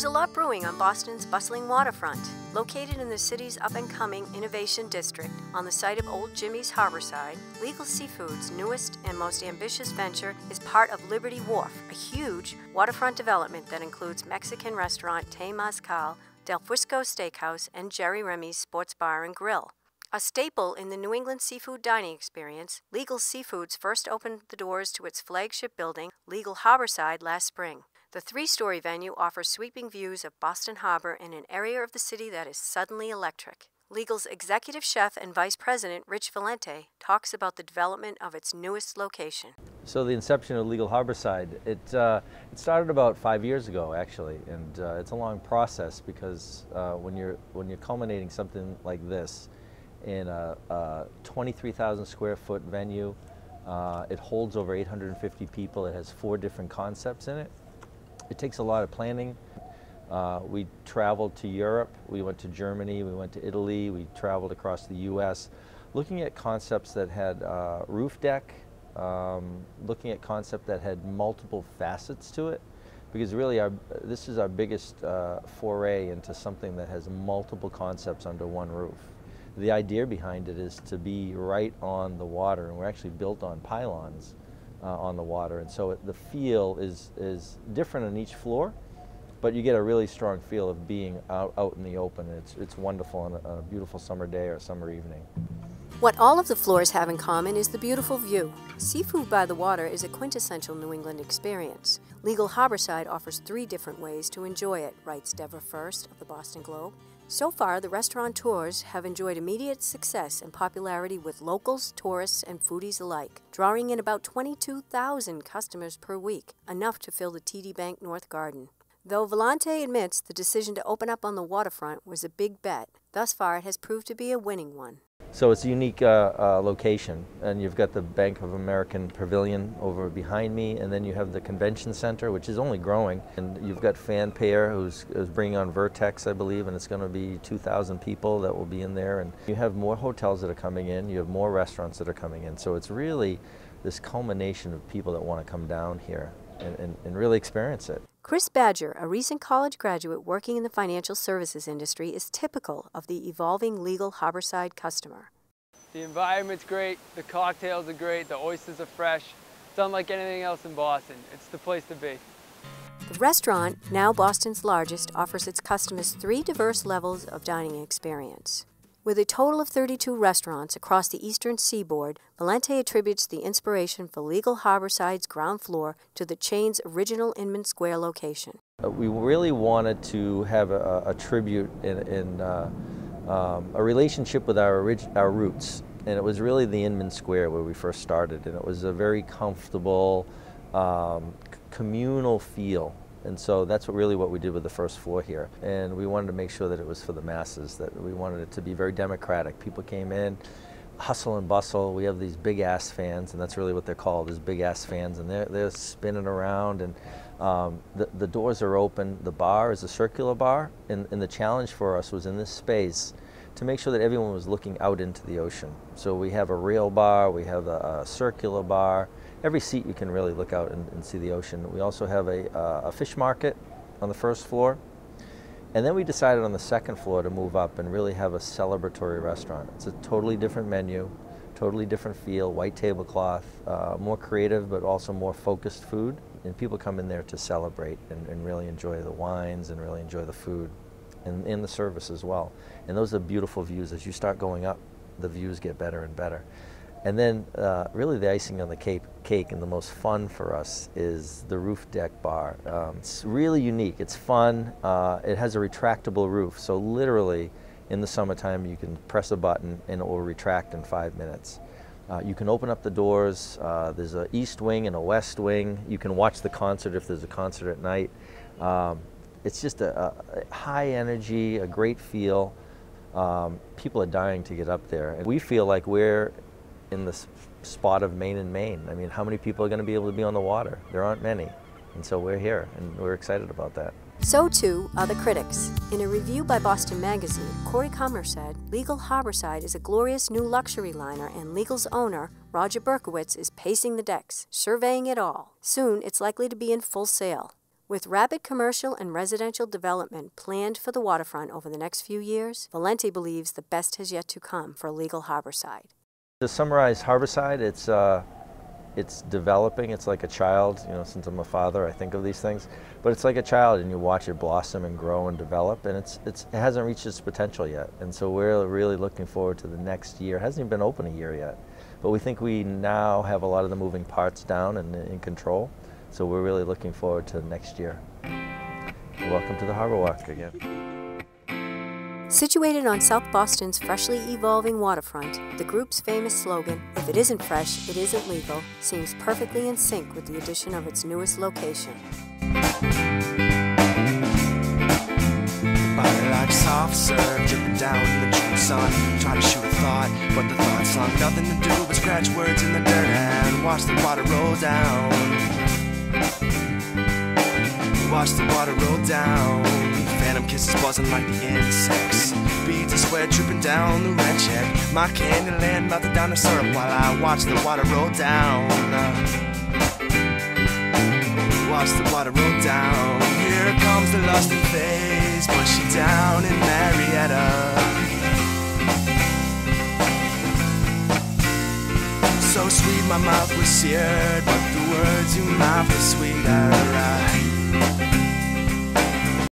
There's a lot brewing on Boston's bustling waterfront. Located in the city's up-and-coming Innovation District on the site of Old Jimmy's Harborside, Legal Seafood's newest and most ambitious venture is part of Liberty Wharf, a huge waterfront development that includes Mexican restaurant Te Mazcal, Del Frisco Steakhouse, and Jerry Remy's Sports Bar and Grill. A staple in the New England seafood dining experience, Legal Seafoods first opened the doors to its flagship building, Legal Harborside, last spring. The three-story venue offers sweeping views of Boston Harbor in an area of the city that is suddenly electric. Legal's executive chef and vice president, Rich Valente, talks about the development of its newest location. So the inception of Legal Harborside, it started about 5 years ago, actually, and it's a long process because when you're culminating something like this in a 23,000 square foot venue, it holds over 850 people. It has 4 different concepts in it. It takes a lot of planning. We traveled to Europe, we went to Germany, we went to Italy, we traveled across the US, looking at concepts that had roof deck, looking at concepts that had multiple facets to it, because really this is our biggest foray into something that has multiple concepts under one roof. The idea behind it is to be right on the water, and we're actually built on pylons on the water, and so the feel is different on each floor, but you get a really strong feel of being out in the open. It's wonderful on a beautiful summer day or summer evening. What all of the floors have in common is the beautiful view. Seafood by the water is a quintessential New England experience. Legal Harborside offers 3 different ways to enjoy it, writes Deborah First of the Boston Globe. So far, the restaurateurs have enjoyed immediate success and popularity with locals, tourists, and foodies alike, drawing in about 22,000 customers per week, enough to fill the TD Bank North Garden. Though Valente admits the decision to open up on the waterfront was a big bet, thus far it has proved to be a winning one. So it's a unique location, and you've got the Bank of American Pavilion over behind me, and then you have the Convention Center, which is only growing, and you've got Fanpare, who's bringing on Vertex, I believe, and it's going to be 2,000 people that will be in there, and you have more hotels that are coming in, you have more restaurants that are coming in, so it's really this culmination of people that want to come down here and really experience it. Chris Badger, a recent college graduate working in the financial services industry, is typical of the evolving Legal Harborside customer. The environment's great, the cocktails are great, the oysters are fresh. It's unlike anything else in Boston. It's the place to be. The restaurant, now Boston's largest, offers its customers 3 diverse levels of dining experience. With a total of 32 restaurants across the eastern seaboard, Valente attributes the inspiration for Legal Harborside's ground floor to the chain's original Inman Square location. We really wanted to have a tribute in a relationship with our roots, and it was really the Inman Square where we first started, and it was a very comfortable, communal feel. And so that's what we did with the first floor here. And we wanted to make sure that it was for the masses, that we wanted it to be very democratic. People came in, hustle and bustle. We have these big ass fans, and that's really what they're called, is big ass fans, and they're spinning around, and the doors are open. The bar is a circular bar, and the challenge for us was in this space to make sure that everyone was looking out into the ocean. So we have a rail bar, we have a circular bar. Every seat you can really look out and see the ocean. We also have a fish market on the first floor. And then we decided on the second floor to move up and really have a celebratory restaurant. It's a totally different menu, totally different feel, white tablecloth, more creative but also more focused food. And people come in there to celebrate and really enjoy the wines and really enjoy the food and in the service as well. And those are beautiful views. As you start going up, the views get better and better. And then really the icing on the cake and the most fun for us is the roof deck bar. It's really unique. It's fun. It has a retractable roof. So literally in the summertime you can press a button and it will retract in 5 minutes. You can open up the doors. There's an east wing and a west wing. You can watch the concert if there's a concert at night. It's just a high energy, a great feel. People are dying to get up there. And we feel like we're in the spot of Main and Main. I mean, how many people are going to be able to be on the water? There aren't many. And so we're here, and we're excited about that. So too are the critics. In a review by Boston Magazine, Corey Kummer said, Legal Harborside is a glorious new luxury liner, and Legal's owner, Roger Berkowitz, is pacing the decks, surveying it all. Soon, it's likely to be in full sail. With rapid commercial and residential development planned for the waterfront over the next few years, Valenti believes the best has yet to come for legal Harborside. To summarize Harborside, it's developing. It's like a child. You know, since I'm a father, I think of these things. But it's like a child, and you watch it blossom and grow and develop, and it hasn't reached its potential yet. And so we're really looking forward to the next year. It hasn't even been open a year yet. But we think we now have a lot of the moving parts down and in control. So we're really looking forward to next year. Welcome to the Harbor Walk again. Situated on South Boston's freshly evolving waterfront, the group's famous slogan, "If it isn't fresh, it isn't legal," seems perfectly in sync with the addition of its newest location. Body like soft serve, dripping down in the June sun. Try to shoot a thought, but the thought's sunk. Nothing to do but scratch words in the dirt and watch the water roll down. Watch the water roll down. Phantom kisses buzzing like the insects. Beads of sweat dripping down the red check. My Candyland melted down the syrup while I watch the water roll down. Watch the water roll down. Here comes the lusty phase, pushing down in Marietta. So sweet my mouth was seared, but the words you mouth were sweeter.